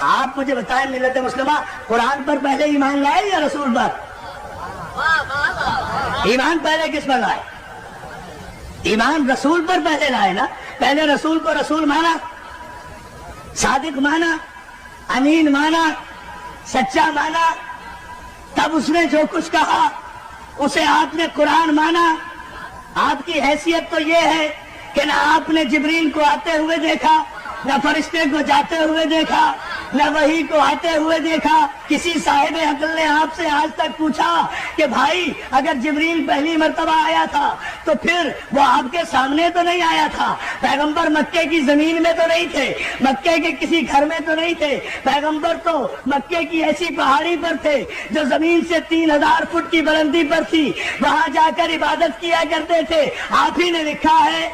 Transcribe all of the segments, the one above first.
آپ مجھے بتائیں ملت مسلمہ قرآن پر پہلے ایمان لائے یا رسول پر؟ ایمان پہلے کس پر لائے؟ ایمان رسول پر پہلے لائے نا. پہلے رسول کو رسول مانا, صادق مانا, امین مانا, سچا مانا, تب اس نے جو کچھ کہا اسے آپ نے قرآن مانا. آپ کی حیثیت تو یہ ہے کہ نہ آپ نے جبریل کو آتے ہوئے دیکھا, نہ فرشتے کو جاتے ہوئے دیکھا, نہ وحی کو آتے ہوئے دیکھا. کسی صاحب عقل نے آپ سے آج تک پوچھا کہ بھائی اگر جبریل پہلی مرتبہ آیا تھا تو پھر وہ آپ کے سامنے تو نہیں آیا تھا؟ پیغمبر مکے کی زمین میں تو نہیں تھے, مکے کے کسی گھر میں تو نہیں تھے. پیغمبر تو مکے کی ایسی پہاڑی پر تھے جو زمین سے 3000 فٹ کی بلندی پر تھی, وہاں جا کر عبادت کیا کرتے تھے. آپ ہی نے لکھا ہے,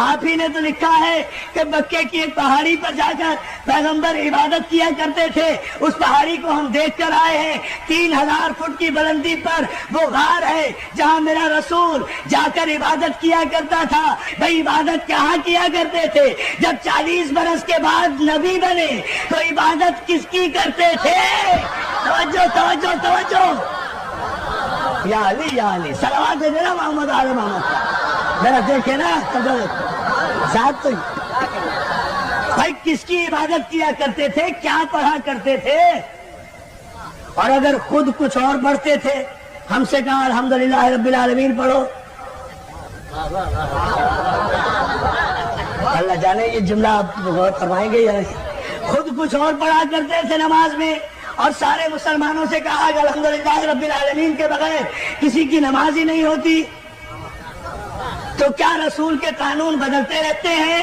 آپ ہی نے تو لکھا ہے کہ مکے کی ایک پہاڑی پر جا کر پیغمبر عبادت کیا کرتے تھے. اس پہاڑی کو ہم دیکھ کر آئے ہیں, 3000 فٹ کی بلندی پر وہ غار ہے جہاں میرا رسول جا کر عبادت کیا کرتا تھا. بھائی عبادت کہاں کیا کرتے تھے؟ جب 40 برس کے بعد نبی بنے تو عبادت کس کی کرتے تھے؟ توجہ توجہ توجہ, یا علی یا علی, صلوات دے دینا محمد آل محمد کا. ذرا دیکھے نا ذات تو بھائی کس کی عبادت کیا کرتے تھے, کیا پڑھا کرتے تھے؟ اور اگر خود کچھ اور پڑھتے تھے, ہم سے کہا الحمدللہ رب العالمین پڑھو. اللہ جانے یہ جملہ آپ غور فرمائیں گے یا خود کچھ اور پڑھا کرتے تھے نماز میں, اور سارے مسلمانوں سے کہا کہ الحمدللہ رب العالمین کے بغیر کسی کی نماز ہی نہیں ہوتی. تو کیا رسول کے قانون بدلتے رہتے ہیں؟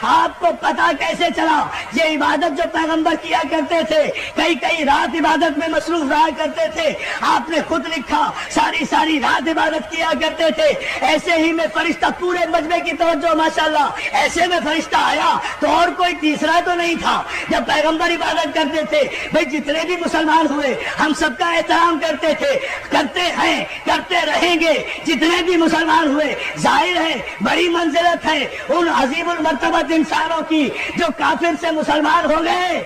آپ کو پتا کیسے چلا؟ یہ عبادت جو پیغمبر کیا کرتے تھے, کئی رات عبادت میں مصروف رہا کرتے تھے. آپ نے خود لکھا ساری رات عبادت کیا کرتے تھے. ایسے ہی میں فرشتہ, پورے مجمع کی توجہ ماشاءاللہ, ایسے میں فرشتہ آیا تو اور کوئی تیسرا تو نہیں تھا. جب پیغمبر عبادت کرتے تھے, بھئی جتنے بھی مسلمان ہوئے ہم سب کا احترام کرتے تھے, کرتے ہیں, کرتے رہیں گے. جتنے بھی مسلمان ہوئے, ظاہر ہے بڑی منزلت ہے ان عظیم المرتبہ انسانوں کی جو کافر سے مسلمان ہو گئے,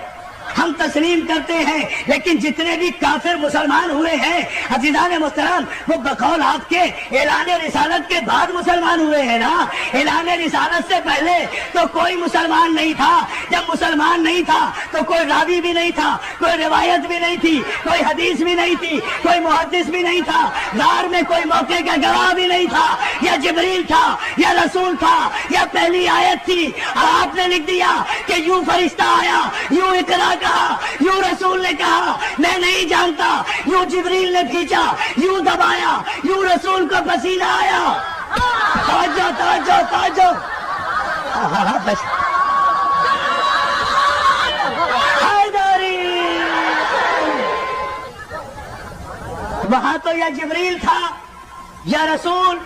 ہم تسلیم کرتے ہیں. لیکن جتنے بھی کافر مسلمان ہوئے ہیں عزیزان محترم, وہ بقول آپ کے اعلان رسالت کے بعد مسلمان ہوئے ہیں نا. اعلان رسالت سے پہلے تو کوئی مسلمان نہیں تھا. جب مسلمان نہیں تھا تو کوئی راوی بھی نہیں تھا, کوئی روایت بھی نہیں تھی, کوئی حدیث بھی نہیں تھی, کوئی محدث بھی نہیں تھا, غار میں کوئی موقع کا گواہ بھی نہیں تھا. یا جبریل تھا, یا رسول تھا, یا پہلی آیت تھی. آپ نے لکھ دیا کہ یوں فرشتہ آیا, یوں اقرا کہا, یوں رسول نے کہا, میں نہیں جانتا, یوں جبریل نے کھینچا, یوں دبایا, یوں رسول کو پسینہ آیا. توجہ توجہ توجہ, وہاں تو یا جبریل تھا یا رسول,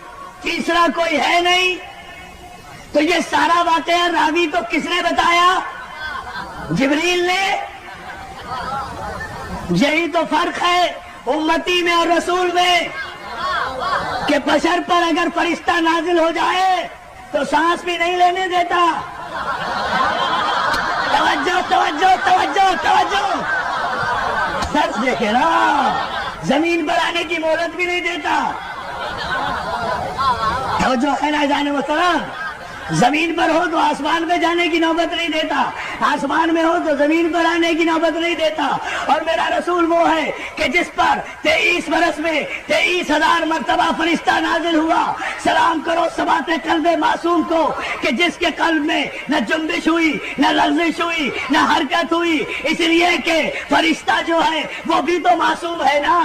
تیسرا کوئی ہے نہیں. تو یہ سارا واقعہ راوی کو کس نے بتایا؟ جبریل نے. یہی تو فرق ہے امتی میں اور رسول میں کہ بشر پر اگر فرشتہ نازل ہو جائے تو سانس بھی نہیں لینے دیتا. توجہ توجہ توجہ توجہ, سچ دیکھے نا, زمین پر آنے کی مہلت بھی نہیں دیتا. توجہ ہے نا جانے محترم, زمین پر ہو تو آسمان میں جانے کی نوبت نہیں دیتا, آسمان میں ہو تو زمین پر آنے کی نوبت نہیں دیتا. اور میرا رسول وہ ہے کہ جس پر 23 برس میں 23,000 مرتبہ فرشتہ نازل ہوا. سلام کرو ثبات قلب معصوم کو کہ جس کے قلب میں نہ جنبش ہوئی, نہ لرزش ہوئی, نہ حرکت ہوئی, اس لیے کہ فرشتہ جو ہے وہ بھی تو معصوم ہے نا.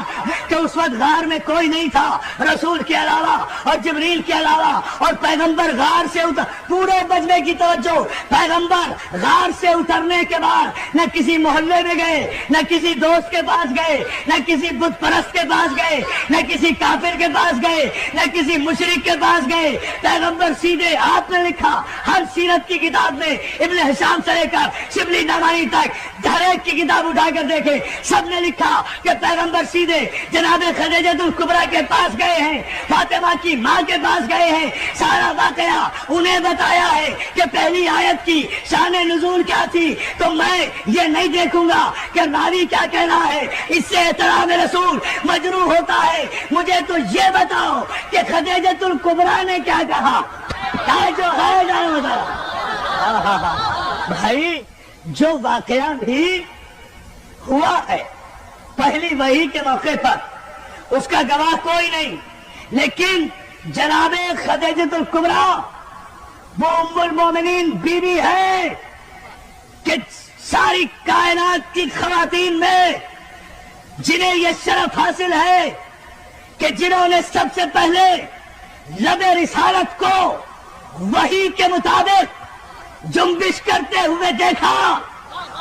کہ اس وقت غار میں کوئی نہیں تھا رسول کے علاوہ اور جبریل کے علاوہ, اور پیغمبر غار سے اتر, پورے مجمع کی توجہ, پیغمبر غار سے اترنے کے بعد نہ کسی محلے میں گئے, نہ کسی دوست کے پاس گئے, نہ کسی بت پرست کے پاس گئے, نہ کسی کافر کے پاس گئے, نہ کسی مشرک کے پاس گئے. پیغمبر سیدھے, آپ نے لکھا ہر سیرت کی کتاب میں, ابن ہشام سے لے کر شبلی نعمانی تک ہر ایک کی کتاب اٹھا کر دیکھے, سب نے لکھا کہ پیغمبر سیدھے جناب خدیجہ الکبریٰ کے پاس گئے ہیں, فاطمہ کی ماں کے پاس گئے ہیں. سارا واقعہ انہیں بتایا ہے کہ پہلی آیت کی شان نزول کیا تھی تو میں یہ نہیں دیکھوں گا کہ راوی کیا کہہ رہا ہے، اس سے احترام رسول مجروح ہوتا ہے۔ مجھے تو یہ بتاؤ کہ خدیجۃ الکبریٰ نے کیا کہا، جو ہے بھائی، جو واقعہ بھی ہوا ہے پہلی وحی کے موقع پر، اس کا گواہ کوئی نہیں، لیکن جناب خدیجۃ الکبریٰ وہ ام المومنین بیوی ہے کہ ساری کائنات کی خواتین میں جنہیں یہ شرف حاصل ہے کہ جنہوں نے سب سے پہلے لب رسالت کو وحی کے مطابق جنبش کرتے ہوئے دیکھا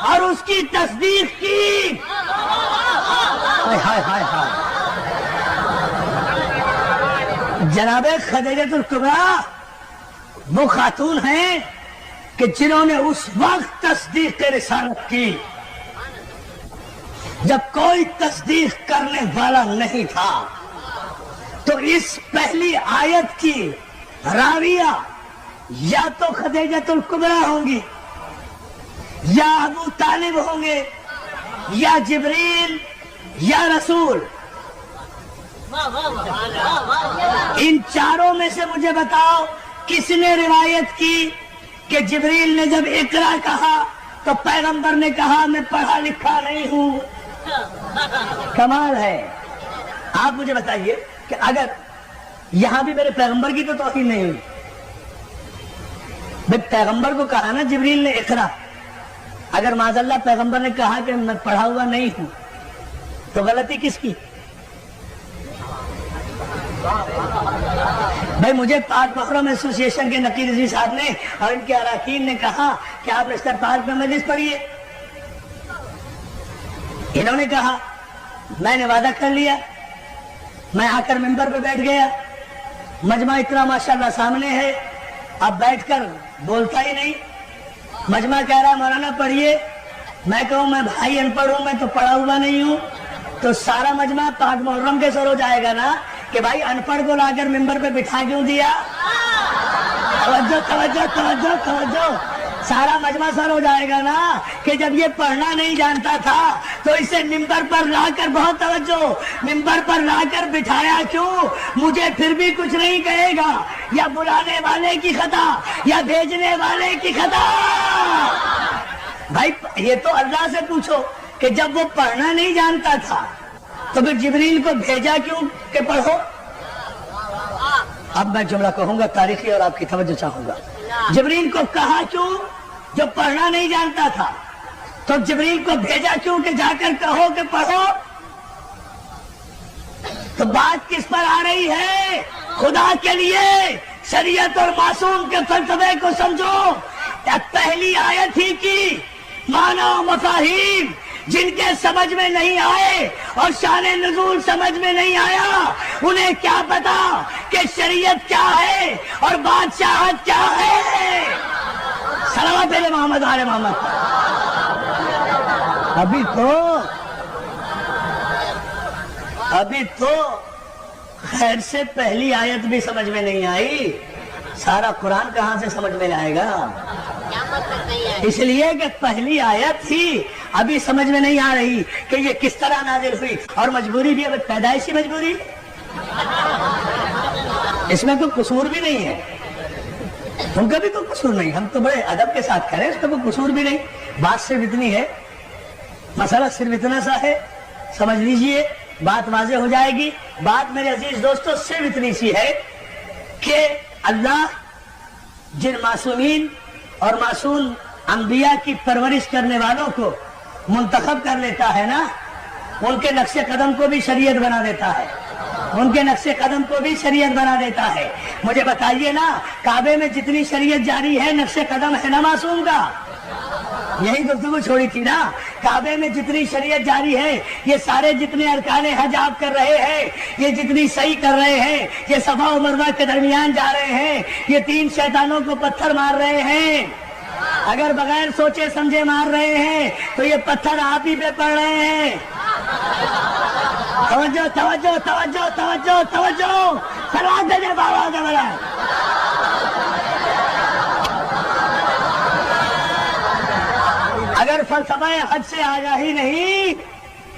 اور اس کی تصدیق کی۔ جناب خدیجۃ الکبریٰ وہ خاتون ہیں کہ جنہوں نے اس وقت تصدیق رسالت کی جب کوئی تصدیق کرنے والا نہیں تھا۔ تو اس پہلی آیت کی راویہ یا تو خدیجۃ الکبریٰ ہوں گی، یا ابو طالب ہوں گے، یا جبریل، یا رسول۔ ان چاروں میں سے مجھے بتاؤ کس نے روایت کی کہ جبریل نے جب اقرا کہا تو پیغمبر نے کہا میں پڑھا لکھا نہیں ہوں؟ کمال ہے۔ آپ مجھے بتائیے کہ اگر یہاں بھی میرے پیغمبر کی تو توہین نہیں ہوئی، بھائی پیغمبر کو کہا نا جبریل نے اقرا، اگر معاذ اللہ پیغمبر نے کہا کہ میں پڑھا ہوا نہیں ہوں تو غلطی کس کی؟ بھائی مجھے پاک محرم ایسوسی ایشن کے نقی رضوی صاحب نے اور ان کے اراکین نے کہا کہ آپ لشکر پارک میں مجلس پڑھیے، انہوں نے کہا، میں نے وعدہ کر لیا، میں آ کر ممبر پہ بیٹھ گیا، مجمع اتنا ماشاءاللہ سامنے ہے، اب بیٹھ کر بولتا ہی نہیں، مجمع کہہ رہا مولانا پڑھیے، میں کہوں میں بھائی ان پڑھ ہوں، میں تو پڑھا ہوا نہیں ہوں، تو سارا مجمع پاک محرم کے سر ہو جائے گا نا کہ بھائی ان پڑھ کو لا کر ممبر پہ بٹھا کیوں دیا؟ توجہ توجہ توجہ توجہ، سارا مجمع سر ہو جائے گا نا کہ جب یہ پڑھنا نہیں جانتا تھا تو اسے ممبر پر لا کر، بہت توجہ، ممبر پر لا کر بٹھایا کیوں؟ مجھے پھر بھی کچھ نہیں کہے گا، یا بلانے والے کی خطا یا بھیجنے والے کی خطا۔ بھائی یہ تو اللہ سے پوچھو کہ جب وہ پڑھنا نہیں جانتا تھا تو پھر جبریل کو بھیجا کیوں کہ پڑھو؟ اب میں جملہ کہوں گا تاریخی اور آپ کی توجہ چاہوں گا، جبریل کو کہا کیوں جو پڑھنا نہیں جانتا تھا، تو جبریل کو بھیجا کیوں کہ جا کر کہو کہ پڑھو؟ تو بات کس پر آ رہی ہے؟ خدا کے لیے شریعت اور معصوم کے فلسفے کو سمجھو۔ پہلی آیت ہی کی معنی و مفاہیم جن کے سمجھ میں نہیں آئے اور شان نزول سمجھ میں نہیں آیا، انہیں کیا پتا کہ شریعت کیا ہے اور بادشاہت کیا ہے؟ صلوات علی محمد آل محمد۔ ابھی تو خیر سے پہلی آیت بھی سمجھ میں نہیں آئی، سارا قرآن کہاں سے سمجھ میں آئے گا؟ اس لیے کہ پہلی آیت ہی ابھی سمجھ میں نہیں آ رہی کہ یہ کس طرح نازل ہوئی، اور مجبوری بھی اب پیدائشی مجبوری، اس میں کوئی قصور بھی نہیں ہے، ان کا بھی کوئی قصور نہیں، ہم تو بڑے ادب کے ساتھ کریں، اس کا کوئی قصور بھی نہیں، بات صرف اتنی ہے، مسئلہ صرف اتنا سا ہے، سمجھ لیجئے، بات واضح ہو جائے گی۔ بات میرے عزیز دوستو صرف اتنی سی ہے کہ اللہ جن معصومین اور معصوم انبیاء کی پرورش کرنے والوں کو منتخب کر لیتا ہے نا، ان کے نقش قدم کو بھی شریعت بنا دیتا ہے، ان کے نقش قدم کو بھی شریعت بنا دیتا ہے۔ مجھے بتائیے نا، کعبے میں جتنی شریعت جاری ہے نقش قدم ہے نا معصوم کا؟ یہی گفتگو چھوڑی تھی نا، کعبے میں جتنی شریعت جاری ہے، یہ سارے جتنے ارکان حج آپ کر رہے ہیں، یہ جتنی صحیح کر رہے ہیں، یہ صفا و مروہ کے درمیان جا رہے ہیں، یہ 3 شیطانوں کو پتھر مار رہے ہیں، اگر بغیر سوچے سمجھے مار رہے ہیں تو یہ پتھر آپ ہی پہ پڑ رہے ہیں۔ توجہ توجہ توجہ توجہ توجہ، سلام دے دے بابا دے بڑا۔ اگر فلسفہ حج سے آیا ہی نہیں،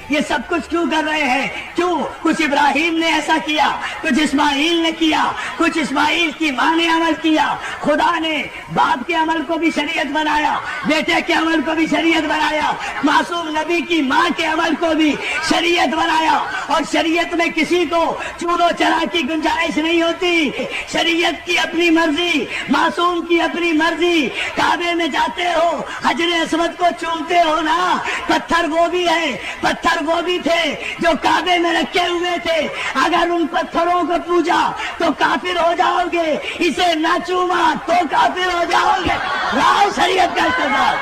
یہ سب کچھ کیوں کر رہے ہیں؟ کیوں؟ کچھ ابراہیم نے ایسا کیا، کچھ اسماعیل نے کیا، کچھ اسماعیل کی ماں نے عمل کیا۔ خدا نے باپ کے عمل کو بھی شریعت بنایا، بیٹے کے عمل کو بھی شریعت بنایا، معصوم نبی کی ماں کے عمل کو بھی شریعت بنایا۔ اور شریعت میں کسی کو چور و چرا کی گنجائش نہیں ہوتی، شریعت کی اپنی مرضی، معصوم کی اپنی مرضی۔ کعبے میں جاتے ہو، حجر اسود کو چومتے ہو نا، پتھر وہ بھی ہے، پتھر وہ بھی تھے جو کعبے میں رکھے ہوئے تھے، اگر ان پتھروں کو پوجا تو کافر ہو جاؤ گے، اسے نہ چوما تو کافر ہو جاؤ گے۔ راہ شریعت کا استعمال،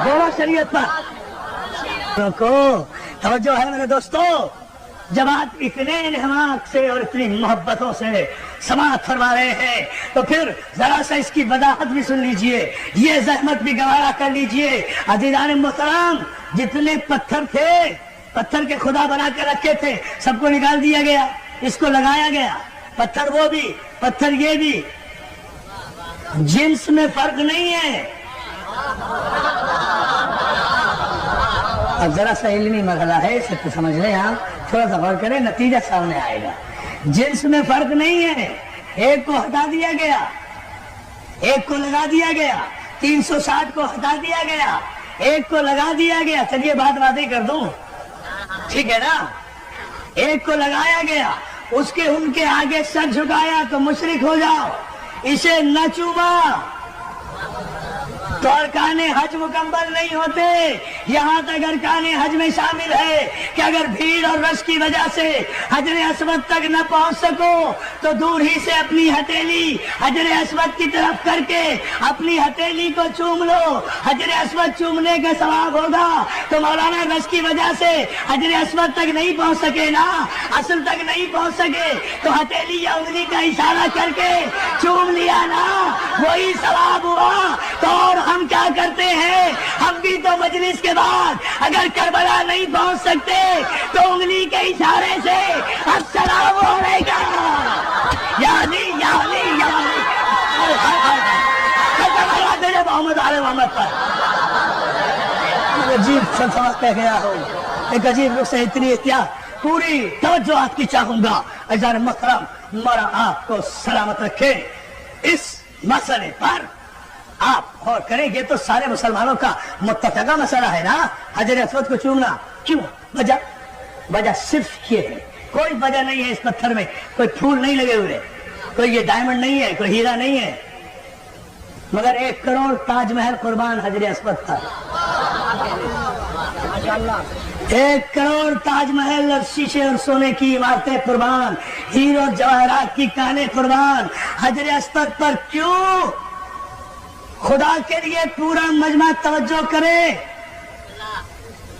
بولو شریعت پر کو توجہ ہے میرے دوستو۔ جب آپ اتنے انہماک سے اور اتنی محبتوں سے سماعت فرما رہے ہیں تو پھر ذرا سا اس کی وضاحت بھی سن لیجئے، یہ زحمت بھی گوارا کر لیجئے۔ عزیزان محترم، جتنے پتھر تھے، پتھر کے خدا بنا کے رکھے تھے، سب کو نکال دیا گیا، اس کو لگایا گیا۔ پتھر وہ بھی، پتھر یہ بھی، جنس میں فرق نہیں ہے۔ اب ذرا سا علمی مرحلہ ہے، اسے تو سمجھ لیں آپ، تھوڑا سا غور کریں، نتیجہ سامنے آئے گا۔ جنس میں فرق نہیں ہے، ایک کو ہٹا دیا گیا، ایک کو لگا دیا گیا، 360 کو ہٹا دیا گیا، ایک کو لگا دیا گیا۔ چلیے بات واضح کر دوں، ٹھیک ہے نا؟ ایک کو لگایا گیا، اس کے ان کے آگے سر جھکایا تو مشرک ہو جاؤ، اسے نہ چوما تو ارکان حج مکمل نہیں ہوتے۔ یہاں تک ارکان حج میں شامل ہے کہ اگر بھیڑ اور رش کی وجہ سے حجر اسود تک نہ پہنچ سکو تو دور ہی سے اپنی ہتھیلی حجر اسود کی طرف کر کے اپنی ہتھیلی کو چوم لو، حجر اسود چومنے کا ثواب ہوگا۔ تو مولانا رش کی وجہ سے حجر اسود تک نہیں پہنچ سکے نا، اصل تک نہیں پہنچ سکے تو ہتھیلی یا انگلی کا اشارہ کر کے چوم لیا نا، وہی ثواب ہوا۔ تو اور ہم کیا کرتے ہیں؟ ہم بھی تو مجلس کے بعد اگر کربلا نہیں پہنچ سکتے تو انگلی کے اشارے سے السلام علیکم یا علی یا علی یا علی، تیرے محمد علیہ محمد پر عجیب فلسفہ کہہ گیا ہو، ایک عجیب رخ سے اتنی احتیاط، پوری توجہ آپ کی چاہوں گا۔ عزیزان محترم، مولا آپ کو سلامت رکھے۔ اس مسئلے پر آپ غور کریں، یہ تو سارے مسلمانوں کا متفقہ مسئلہ ہے نا، حجر اسود کو چومنا۔ کیوں؟ وجہ صرف یہ ہے، کوئی وجہ نہیں ہے اس پتھر میں، کوئی پھول نہیں لگے ہوئے، کوئی یہ ڈائمنڈ نہیں ہے، کوئی ہیرا نہیں ہے، مگر 1 کروڑ تاج محل قربان حجر اسود پر۔ 1 کروڑ تاج محل اور شیشے اور سونے کی عمارتیں قربان، ہیرو جواہرات کی کانیں قربان حجر اسود پر۔ کیوں؟ خدا کے لیے پورا مجمع توجہ کرے،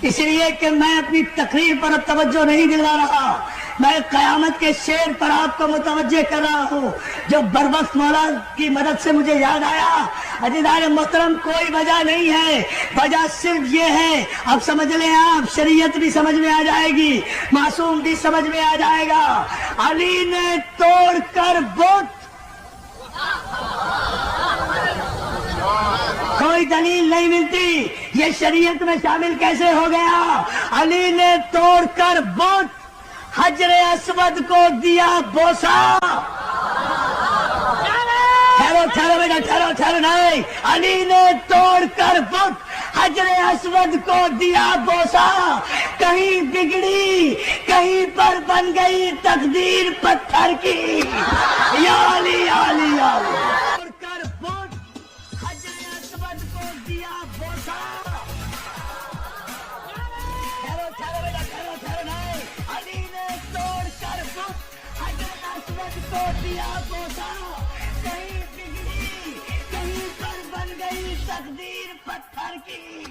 اس لیے کہ میں اپنی تقریر پر اب توجہ نہیں دلا رہا، میں قیامت کے شعر پر آپ کو متوجہ کر رہا ہوں جو بروقت مولا کی مدد سے مجھے یاد آیا۔ عزیزان محترم، کوئی وجہ نہیں ہے، وجہ صرف یہ ہے، اب سمجھ لیں آپ، شریعت بھی سمجھ میں آ جائے گی، معصوم بھی سمجھ میں آ جائے گا۔ علی نے توڑ کر بت، کوئی دلیل نہیں ملتی، یہ شریعت میں شامل کیسے ہو گیا؟ علی نے توڑ کر بت حجر اسود کو دیا بوسا۔ ٹھہرو بیٹا، ٹھہرو نہیں، علی نے توڑ کر بت حجر اسود کو دیا بوسا، کہیں بگڑی کہیں پر بن گئی تقدیر پتھر کی، یا علی یا علی یا علی۔ کہیں بگڑی کہیں پر بن گئی تقدیر پتھر کی۔